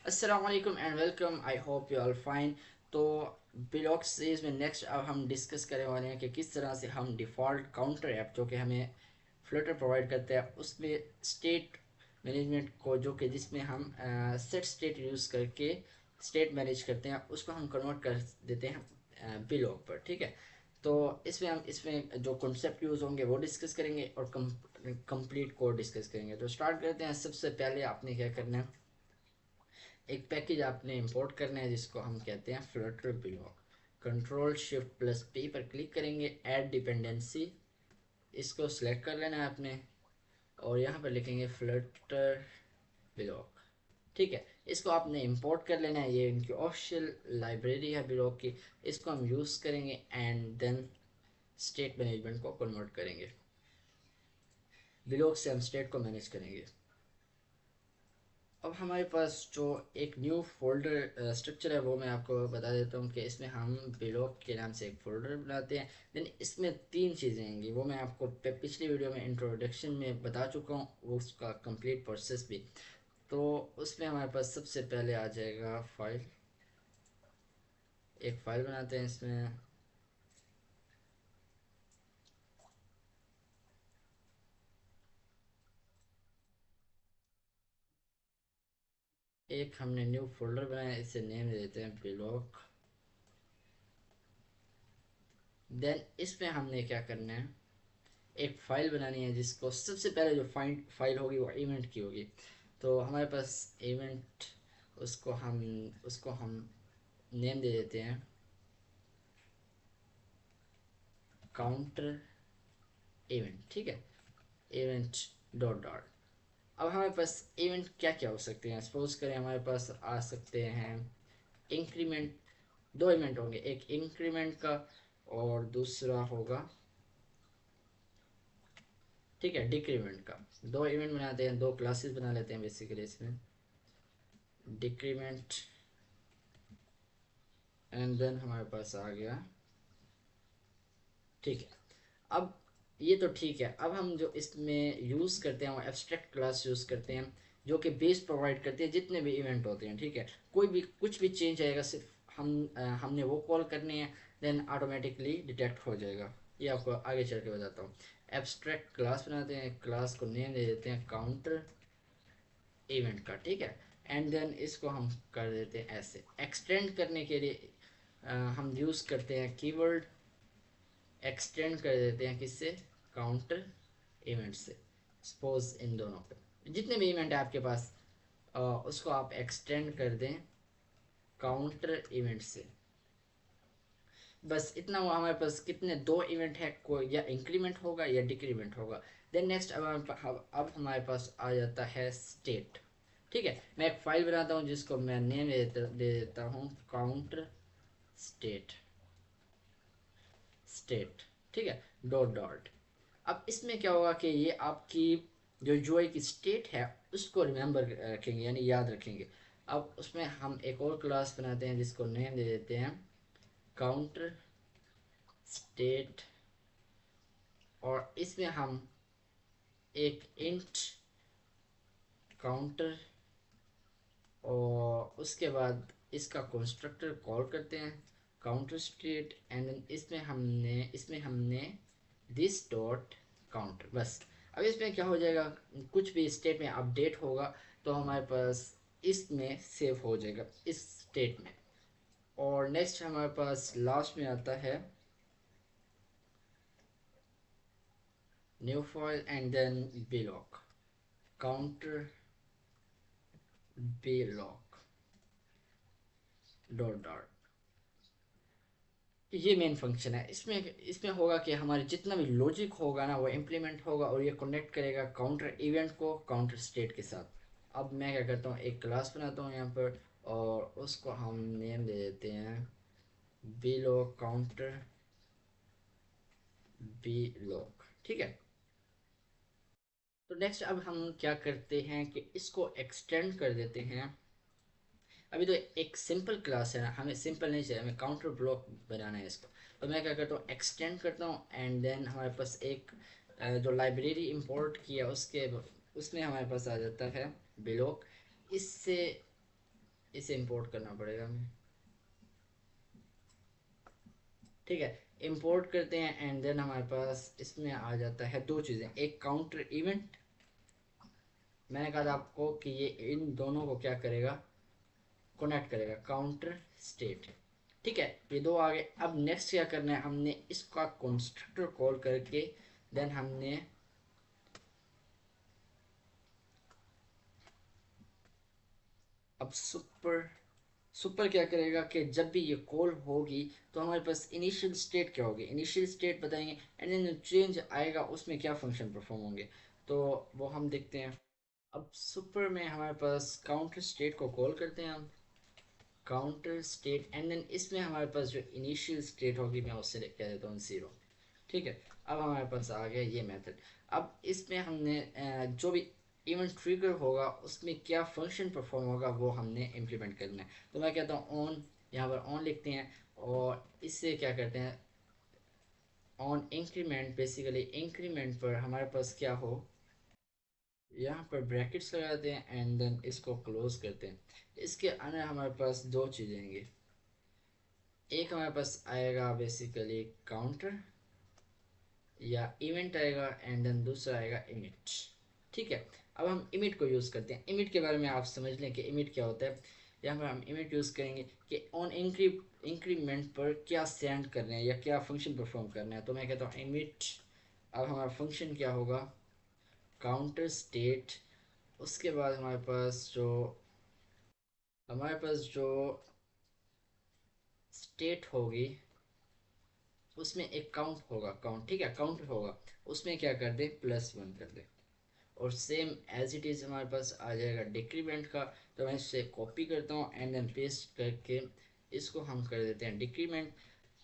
अस्सलाम वालेकुम and welcome. I hope you all fine. तो ब्लॉग सीरीज में नेक्स्ट अब हम डिस्कस करने वाले हैं कि किस तरह से हम डिफ़ॉल्ट काउंटर ऐप जो कि हमें फ्लटर प्रोवाइड करता है उसमें स्टेट मैनेजमेंट को जो कि जिसमें हम सेट स्टेट यूज़ करके स्टेट मैनेज करते हैं उसको हम कन्वर्ट कर देते हैं ब्लॉग पर। ठीक है, तो इसमें जो कॉन्सेप्ट यूज़ होंगे वो डिस्कस करेंगे और कंप्लीट कोड डिस्कस करेंगे। तो स्टार्ट करते हैं। सबसे पहले आपने क्या करना है, एक पैकेज आपने इंपोर्ट करना है जिसको हम कहते हैं Flutter block. Control shift plus P पर क्लिक करेंगे, ऐड डिपेंडेंसी, इसको सिलेक्ट कर लेना है आपने और यहाँ पर लिखेंगे फ्लटर ब्लॉक। ठीक है, इसको आपने इंपोर्ट कर लेना है, ये इनकी ऑफिशियल लाइब्रेरी है ब्लॉक की। इसको हम यूज़ करेंगे एंड देन स्टेट मैनेजमेंट को कन्वर्ट करेंगे, ब्लॉक से हम स्टेट को मैनेज करेंगे। अब हमारे पास जो एक न्यू फोल्डर स्ट्रक्चर है वो मैं आपको बता देता हूँ कि इसमें हम ब्लॉग के नाम से एक फोल्डर बनाते हैं। देन इसमें तीन चीज़ें आएंगी, वो मैं आपको पिछली वीडियो में इंट्रोडक्शन में बता चुका हूँ, वो उसका कंप्लीट प्रोसेस भी। तो उसमें हमारे पास सबसे पहले आ जाएगा फाइल। एक फ़ाइल बनाते हैं इसमें। एक हमने न्यू फोल्डर बनाया, इसे नेम दे देते हैं ब्लॉग। देन इसमें हमने क्या करना है, एक फ़ाइल बनानी है जिसको सबसे पहले जो फाइल होगी वो इवेंट की होगी। तो हमारे पास इवेंट, उसको हम नेम दे देते हैं काउंटर इवेंट। ठीक है, इवेंट डॉट डॉट। अब हमारे पास इवेंट क्या क्या हो सकते हैं, सपोज करें हमारे पास आ सकते हैं इंक्रीमेंट। दो इवेंट होंगे, एक इंक्रीमेंट का और दूसरा होगा, ठीक है, डिक्रीमेंट का। दो इवेंट बनाते हैं, दो क्लासेस बना लेते हैं बेसिकली इसमें, डिक्रीमेंट एंड देन हमारे पास आ गया। ठीक है, अब ये तो ठीक है। अब हम जो इसमें यूज़ करते हैं वो एब्स्ट्रैक्ट क्लास यूज़ करते हैं जो कि बेस प्रोवाइड करते हैं जितने भी इवेंट होते हैं। ठीक है, कोई भी कुछ भी चेंज आएगा सिर्फ हमने वो कॉल करने हैं, देन ऑटोमेटिकली डिटेक्ट हो जाएगा। ये आपको आगे चल के बताता हूँ। एब्स्ट्रैक्ट क्लास बनाते हैं, क्लास को नेम दे देते हैं काउंटर इवेंट का। ठीक है, एंड देन इसको हम कर देते हैं ऐसे। एक्सटेंड करने के लिए हम यूज़ करते हैं कीवर्ड, एक्सटेंड कर देते हैं किससे, काउंटर इवेंट से। सपोज इन दोनों पे जितने भी इवेंट है आपके पास, उसको आप एक्सटेंड कर दें काउंटर इवेंट से। बस इतना हुआ। हमारे पास कितने, दो इवेंट है, कोई या इंक्रीमेंट होगा या डिक्रीमेंट होगा। देन नेक्स्ट अब हमारे पास आ जाता है स्टेट। ठीक है, मैं एक फाइल बनाता हूँ जिसको मैं नेम दे देता हूँ काउंटर स्टेट स्टेट। ठीक है, डॉट डॉट। अब इसमें क्या होगा कि ये आपकी जो जोई की स्टेट है उसको रिमेंबर रखेंगे, यानी याद रखेंगे। अब उसमें हम एक और क्लास बनाते हैं जिसको नेम दे देते हैं काउंटर स्टेट, और इसमें हम एक इंट काउंटर और उसके बाद इसका कंस्ट्रक्टर कॉल करते हैं काउंटर स्टेट, एंड इसमें हमने दिस डॉट काउंटर। बस अब इसमें क्या हो जाएगा, कुछ भी स्टेट में अपडेट होगा तो हमारे पास इसमें सेव हो जाएगा इस स्टेट में। और नेक्स्ट हमारे पास लास्ट में आता है new file and then block, counter block dot dot. ये मेन फंक्शन है। इसमें इसमें होगा कि हमारे जितना भी लॉजिक होगा ना वो इम्प्लीमेंट होगा और ये कनेक्ट करेगा काउंटर इवेंट को काउंटर स्टेट के साथ। अब मैं क्या करता हूँ, एक क्लास बनाता हूँ यहाँ पर और उसको हम नेम दे देते हैं बिलो काउंटर बिलॉक। ठीक है, तो नेक्स्ट अब हम क्या करते हैं कि इसको एक्सटेंड कर देते हैं। अभी तो एक सिंपल क्लास है ना, हमें सिंपल नहीं चाहिए, हमें काउंटर ब्लॉक बनाना है इसको। तो मैं क्या करता हूँ, एक्सटेंड करता हूँ एंड देन हमारे पास एक जो लाइब्रेरी इंपोर्ट किया उसके उसमें हमारे पास आ जाता है ब्लॉक। इससे इसे इंपोर्ट करना पड़ेगा हमें। ठीक है, इंपोर्ट करते हैं एंड देन हमारे पास इसमें आ जाता है दो चीज़ें, एक काउंटर इवेंट। मैंने कहा था आपको कि ये इन दोनों को क्या करेगा, कनेक्ट करेगा, काउंटर स्टेट। ठीक है, ये दो आ गए। अब नेक्स्ट क्या करना है, हमने इसका कंस्ट्रक्टर कॉल करके देन हमने अब सुपर सुपर क्या करेगा कि जब भी ये कॉल होगी तो हमारे पास इनिशियल स्टेट क्या होगी, इनिशियल स्टेट बताएंगे एंड देन जो चेंज आएगा उसमें क्या फंक्शन परफॉर्म होंगे, तो वो हम देखते हैं। अब सुपर में हमारे पास काउंटर स्टेट को कॉल करते हैं हम, काउंटर स्टेट एंड देन इसमें हमारे पास जो इनिशियल स्टेट होगी मैं उससे कह देता हूँ 0। ठीक है, अब हमारे पास आ गया ये मेथड। अब इसमें हमने जो भी इवेंट ट्रिगर होगा उसमें क्या फंक्शन परफॉर्म होगा वो हमने इम्प्लीमेंट करना है। तो मैं कहता हूँ ऑन, यहाँ पर ऑन लिखते हैं और इससे क्या करते हैं, ऑन इंक्रीमेंट, बेसिकली इंक्रीमेंट पर हमारे पास क्या हो, यहाँ पर ब्रैकेट्स लगाते हैं एंड देन इसको क्लोज करते हैं। इसके अंदर हमारे पास दो चीज़ें आएंगी, एक हमारे पास आएगा बेसिकली काउंटर या इवेंट आएगा एंड देन दूसरा आएगा इमिट। ठीक है, अब हम इमिट को यूज़ करते हैं। इमिट के बारे में आप समझ लें कि इमिट क्या होता है। यहाँ पर हम इमिट यूज़ करेंगे कि ऑन इंक्रीमेंट पर क्या सेंड करना है या क्या फंक्शन परफॉर्म करना है। तो मैं कहता हूँ इमिट, अब हमारा फंक्शन क्या होगा, काउंटर स्टेट। उसके बाद हमारे पास जो स्टेट होगी उसमें एक काउंट होगा, काउंट, ठीक है, काउंट होगा, उसमें क्या कर दे, +1 कर दे। और सेम एज इट इज़ हमारे पास आ जाएगा डिक्रीमेंट का। तो मैं इससे कॉपी करता हूँ एंड देन पेस्ट करके इसको हम कर देते हैं डिक्रीमेंट।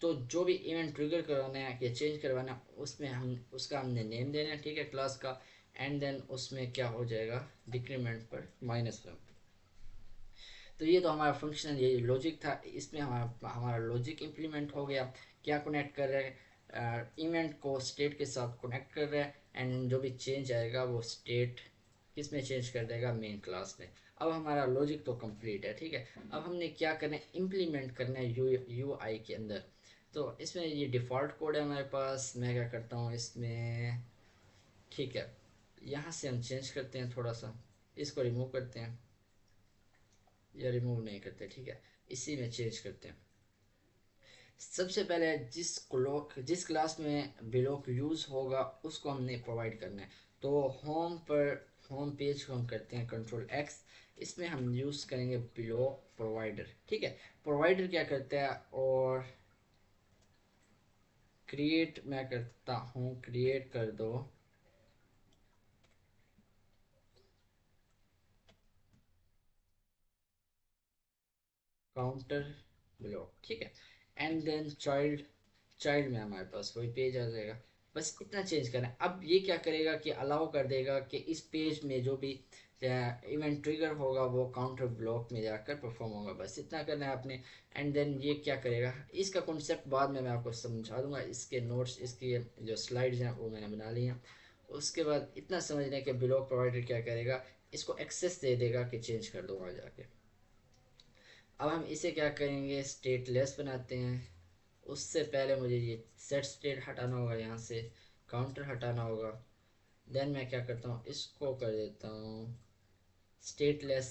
तो जो भी इवेंट ट्रिगर करवाना है या चेंज करवाना है उसमें हम उसका हमने नेम देना है, ठीक है, क्लास का। एंड देन उसमें क्या हो जाएगा, डिक्रीमेंट पर -1। तो ये तो हमारा फंक्शनल ये लॉजिक था, इसमें हमारा हमारा लॉजिक इम्प्लीमेंट हो गया। क्या कनेक्ट कर रहे हैं, इवेंट को स्टेट के साथ कनेक्ट कर रहे हैं एंड जो भी चेंज आएगा वो स्टेट किस में चेंज कर देगा, मेन क्लास में। अब हमारा लॉजिक तो कंप्लीट है। ठीक है, अब हमने क्या करना है, इम्प्लीमेंट करना है यू आई के अंदर। तो इसमें ये डिफ़ॉल्ट कोड है हमारे पास, मैं क्या करता हूँ इसमें, ठीक है, यहाँ से हम चेंज करते हैं थोड़ा सा, इसको रिमूव करते हैं या रिमूव नहीं करते, ठीक है, इसी में चेंज करते हैं। सबसे पहले जिस क्लास में ब्लॉक यूज़ होगा उसको हमने प्रोवाइड करना है। तो होम पर, होम पेज को हम करते हैं Ctrl+X, इसमें हम यूज़ करेंगे ब्लॉक प्रोवाइडर। ठीक है, प्रोवाइडर क्या करता है, और क्रिएट मैं करता हूँ, क्रिएट कर दो काउंटर ब्लॉक। ठीक है, एंड देन चाइल्ड, चाइल्ड में हमारे पास वही पेज आ जाएगा। बस इतना चेंज करना है। अब ये क्या करेगा कि अलाउ कर देगा कि इस पेज में जो भी इवेंट ट्रिगर होगा वो काउंटर ब्लॉक में जाकर परफॉर्म होगा, बस इतना करना है आपने। एंड देन ये क्या करेगा, इसका कॉन्सेप्ट बाद में मैं आपको समझा दूंगा, इसके नोट्स, इसकी जो स्लाइड्स हैं वो मैंने बना ली हैं। उसके बाद इतना समझना है कि ब्लॉक प्रोवाइडर क्या करेगा, इसको एक्सेस दे देगा कि चेंज कर दो वहाँ जाके। अब हम इसे क्या करेंगे, स्टेटलेस बनाते हैं। उससे पहले मुझे ये सेट स्टेट हटाना होगा, यहाँ से काउंटर हटाना होगा। देन मैं क्या करता हूँ, इसको कर देता हूँ स्टेटलेस,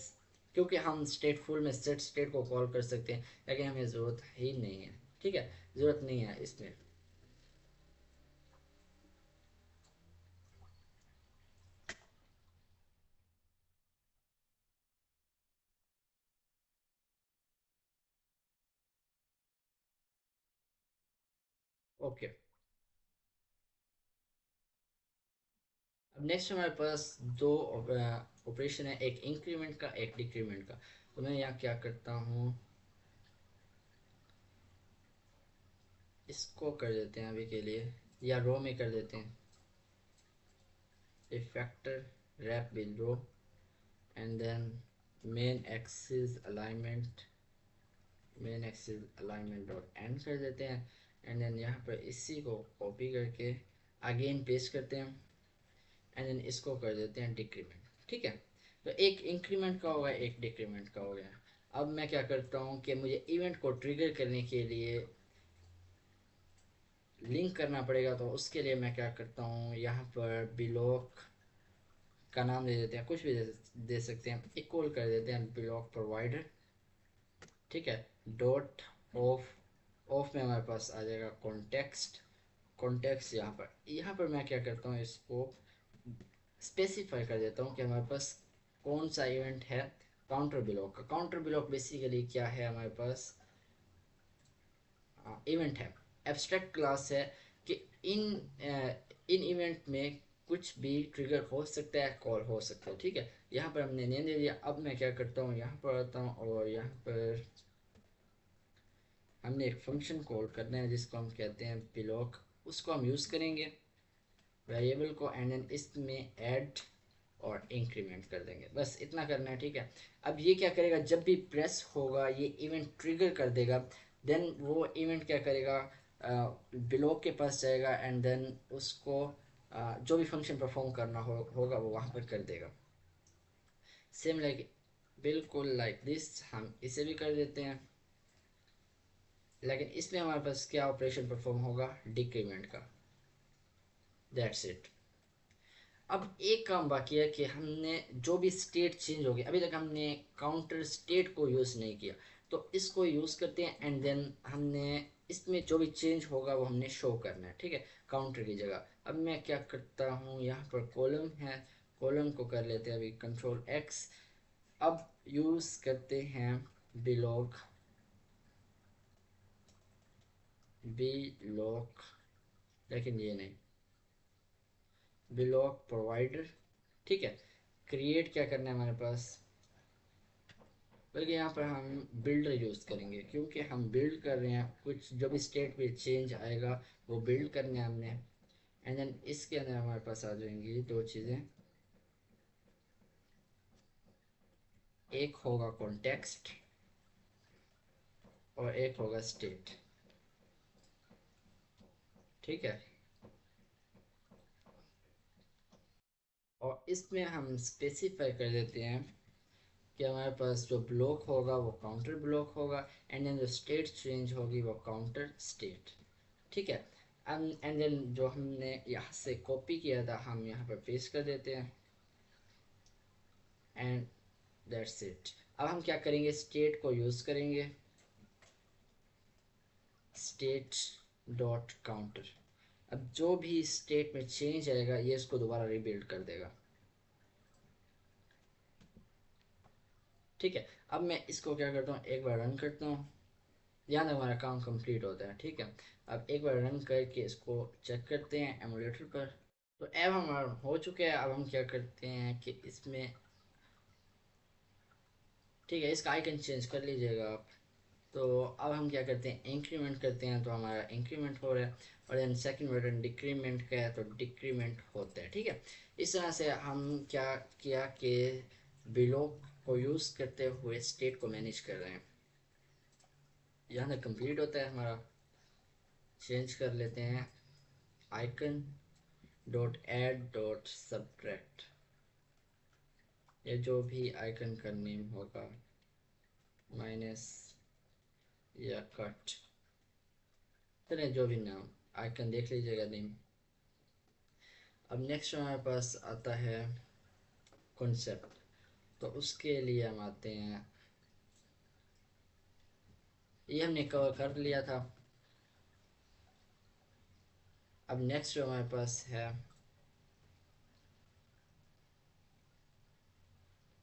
क्योंकि हम स्टेटफुल में सेट स्टेट को कॉल कर सकते हैं, लेकिन हमें ज़रूरत ही नहीं है। ठीक है, ज़रूरत नहीं है इसमें। ओके, अब नेक्स्ट हमारे पास दो ऑपरेशन है, एक इंक्रीमेंट का एक डिक्रीमेंट का। तो मैं यहाँ क्या करता हूँ, इसको कर देते हैं अभी के लिए, या रो में कर देते हैं, factor wrap with row and then main axis alignment, main axis alignment dot end कर देते हैं। एंड देन यहाँ पर इसी को कॉपी करके अगेन पेस्ट करते हैं एंड देन इसको कर देते हैं डिक्रीमेंट। ठीक है, तो एक इंक्रीमेंट का होगा एक डिक्रीमेंट का हो गया। अब मैं क्या करता हूँ कि मुझे इवेंट को ट्रिगर करने के लिए लिंक करना पड़ेगा, तो उसके लिए मैं क्या करता हूँ, यहाँ पर ब्लॉक का नाम दे देते हैं, कुछ भी दे सकते हैं, इक्वल कर देते हैं ब्लॉक प्रोवाइडर। ठीक है, डॉट ऑफ, ऑफ में हमारे पास आ जाएगा कॉन्टेक्स्ट। कॉन्टेक्स्ट यहाँ पर मैं क्या करता हूँ, इसको स्पेसिफाई कर देता हूँ कि हमारे पास कौन सा इवेंट है। काउंटर ब्लॉक का, काउंटर ब्लॉक बेसिकली क्या है, हमारे पास इवेंट है, एब्स्ट्रैक्ट क्लास है कि इन इवेंट में कुछ भी ट्रिगर हो सकता है, कॉल हो सकता है। ठीक है, यहाँ पर हमने नेम दे दिया। अब मैं क्या करता हूँ, यहाँ पर आता हूँ और यहाँ पर हमने एक फंक्शन कॉल करना है जिसको हम कहते हैं ब्लॉक। उसको हम यूज़ करेंगे वेरिएबल को, एंड देन इसमें ऐड और इंक्रीमेंट कर देंगे, बस इतना करना है। ठीक है, अब ये क्या करेगा, जब भी प्रेस होगा ये इवेंट ट्रिगर कर देगा। देन वो इवेंट क्या करेगा, ब्लॉक के पास जाएगा एंड देन उसको जो भी फंक्शन परफॉर्म करना होगा वो वहाँ पर कर देगा। सेम लाइक, बिल्कुल लाइक दिस हम इसे भी कर देते हैं, लेकिन इसमें हमारे पास क्या ऑपरेशन परफॉर्म होगा, डिक्रीमेंट का। That's it. अब एक काम बाकी है कि हमने जो भी स्टेट चेंज हो गई, अभी तक हमने काउंटर स्टेट को यूज़ नहीं किया, तो इसको यूज़ करते हैं एंड देन हमने इसमें जो भी चेंज होगा वो हमने शो करना है। ठीक है, काउंटर की जगह। अब मैं क्या करता हूँ, यहाँ पर कॉलम है, कॉलम को कर लेते हैं अभी कंट्रोल एक्स। अब यूज़ करते हैं बिलॉग, बिलॉग, लेकिन ये नहीं, बिलॉग प्रोवाइडर। ठीक है, क्रिएट क्या करना है हमारे पास, बल्कि यहाँ पर हम बिल्डर यूज़ करेंगे क्योंकि हम बिल्ड कर रहे हैं, कुछ जो भी स्टेट पे चेंज आएगा वो बिल्ड करने हैं हमने। एंड देन इसके अंदर हमारे पास आ जाएंगी दो चीज़ें, एक होगा कॉन्टेक्स्ट और एक होगा स्टेट। ठीक है, और इसमें हम स्पेसिफाई कर देते हैं कि हमारे पास जो ब्लॉक होगा वो काउंटर ब्लॉक होगा, एंड देन जो स्टेट चेंज होगी वो काउंटर स्टेट। ठीक है, एंड देन जो हमने यहाँ से कॉपी किया था हम यहाँ पर पेस्ट कर देते हैं, एंड दैट्स इट। अब हम क्या करेंगे, स्टेट को यूज़ करेंगे, स्टेट डॉट काउंटर। अब जो भी स्टेट में चेंज आएगा ये इसको दोबारा रिबिल्ड कर देगा। ठीक है, अब मैं इसको क्या करता हूँ, एक बार रन करता हूँ, यहाँ तक हमारा काम कंप्लीट होता है। ठीक है, अब एक बार रन करके इसको चेक करते हैं एमुलेटर पर। तो अब हमारा हो चुका है। अब हम क्या करते हैं कि इसमें, ठीक है, इसका आइकन चेंज कर लीजिएगा आप। तो अब हम क्या करते हैं, इंक्रीमेंट करते हैं, तो हमारा इंक्रीमेंट हो रहा है, और देन सेकंड बटन डिक्रीमेंट का है तो डिक्रीमेंट होता है। ठीक है, इस तरह से हम क्या किया कि बिलो को यूज़ करते हुए स्टेट को मैनेज कर रहे हैं। यहाँ तक कंप्लीट होता है हमारा। चेंज कर लेते हैं icon dot add dot subtract, ये जो भी आइकन का नेम होगा, माइनस या कट, चलिए जो भी नाम, आइकन देख लीजिएगा नेम। अब नेक्स्ट हमारे पास आता है कॉन्सेप्ट, तो उसके लिए हम आते हैं, ये हमने कवर कर लिया था। अब नेक्स्ट जो हमारे पास है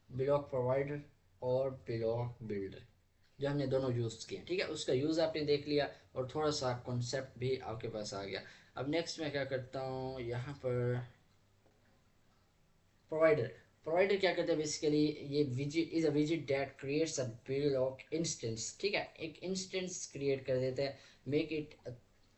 ब्लॉक प्रोवाइडर और ब्लॉक बिल्डर, जो हमने दोनों यूज़ किए। ठीक है, उसका यूज़ आपने देख लिया और थोड़ा सा कॉन्सेप्ट भी आपके पास आ गया। अब नेक्स्ट मैं क्या करता हूँ, यहाँ पर प्रोवाइडर, प्रोवाइडर क्या करते हैं बेसिकली, ये visit is a visit that creates a block instance. ठीक है, एक इंस्टेंस क्रिएट कर देते हैं, मेक इट,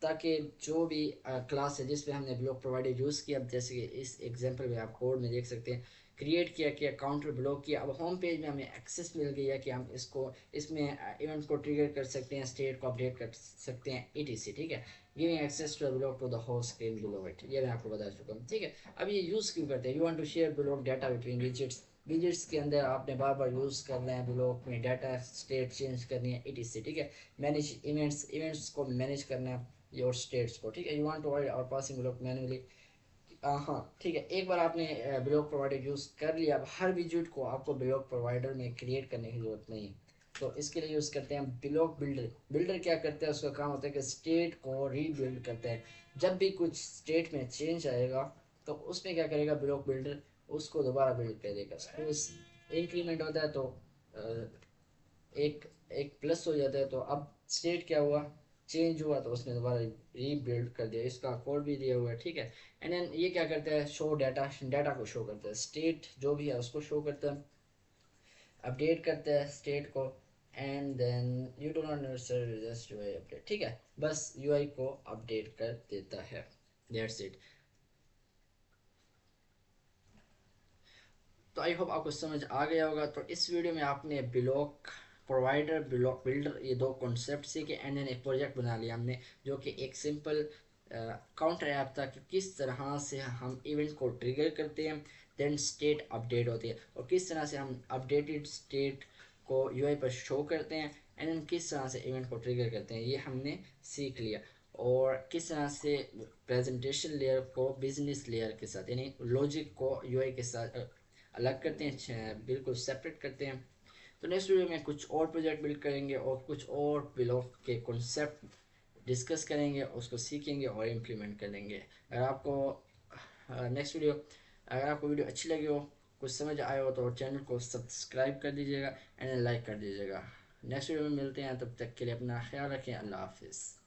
ताकि जो भी क्लास है जिस पे हमने ब्लॉक प्रोवाइडर यूज़ किया, जैसे कि इस एग्जांपल में आप कोड में देख सकते हैं, क्रिएट किया किया काउंटर ब्लॉक किया। अब होम पेज में हमें एक्सेस मिल गया कि हम इसको इसमें इवेंट को ट्रिगर कर सकते हैं, स्टेट को अपडेट कर सकते हैं, etc। ठीक है, giving access to block to the host screen below it, ये मैं आपको बता चुका हूँ। ठीक है, अब ये यूज़ क्यों करते हैं, you want to share block data between visits, widgets के अंदर आपने बार बार यूज़ करना है, ब्लॉक में डाटा स्टेट चेंज करनी है, etc, ठीक है। मैनेज इवेंट्स, इवेंट्स को मैनेज करना है योर स्टेट्स को, ठीक है। यू वांट टू अवॉइड और पासिंग ब्लॉक मैनुअली, हाँ ठीक है। एक बार आपने ब्लॉक प्रोवाइडर यूज़ कर लिया, अब हर विजिट को आपको ब्लॉक प्रोवाइडर में क्रिएट करने की ज़रूरत नहीं है। तो इसके लिए यूज़ करते हैं ब्लॉक बिल्डर। बिल्डर क्या करता है, उसका काम होता है कि स्टेट को रीबिल्ड करता है। जब भी कुछ स्टेट में चेंज आएगा तो उसमें क्या करेगा ब्लॉक बिल्डर, उसको दोबारा बिल्ड करेगा। सपोज इंक्रीमेंट होता है तो एक एक प्लस हो जाता है, तो अब स्टेट क्या हुआ, चेंज हुआ, तो उसने दोबारा रीबिल्ड कर दिया। इसका कोड भी दिया हुआ है, ठीक है। एंड देन ये क्या करता है, शो डाटा, डाटा को शो करता है, स्टेट जो भी है उसको शो करता है, अपडेट करता है स्टेट को। And then you do not just UI update, ठीक है, बस यूआई को अपडेट कर देता है, दैट्स इट। तो आई होप आपको समझ आ गया होगा। तो इस वीडियो में आपने ब्लॉक प्रोवाइडर, ब्लॉक बिल्डर, ये दो कॉन्सेप्ट सीखे। एंड देन एक प्रोजेक्ट बना लिया हमने जो कि एक सिंपल काउंटर ऐप था कि किस तरह से हम इवेंट को ट्रिगर करते हैं, देन स्टेट अपडेट होती है, और किस तरह से हम अपडेटेड स्टेट को यूआई पर शो करते हैं, एंड देन किस तरह से इवेंट को ट्रिगर करते हैं, ये हमने सीख लिया। और किस तरह से प्रेजेंटेशन लेयर को बिजनेस लेयर के साथ, यानी लॉजिक को यूआई के साथ अलग करते हैं, बिल्कुल सेपरेट करते हैं। तो नेक्स्ट वीडियो में कुछ और प्रोजेक्ट बिल्ड करेंगे और कुछ और ब्लॉक के कॉन्सेप्ट डिस्कस करेंगे, उसको सीखेंगे और इम्प्लीमेंट करेंगे। अगर आपको नेक्स्ट वीडियो अगर आपको वीडियो अच्छी लगी हो, कुछ समझ आया हो, तो चैनल को सब्सक्राइब कर दीजिएगा एंड लाइक कर दीजिएगा। नेक्स्ट वीडियो में मिलते हैं, तब तक के लिए अपना ख्याल रखें। अल्लाह हाफिज़।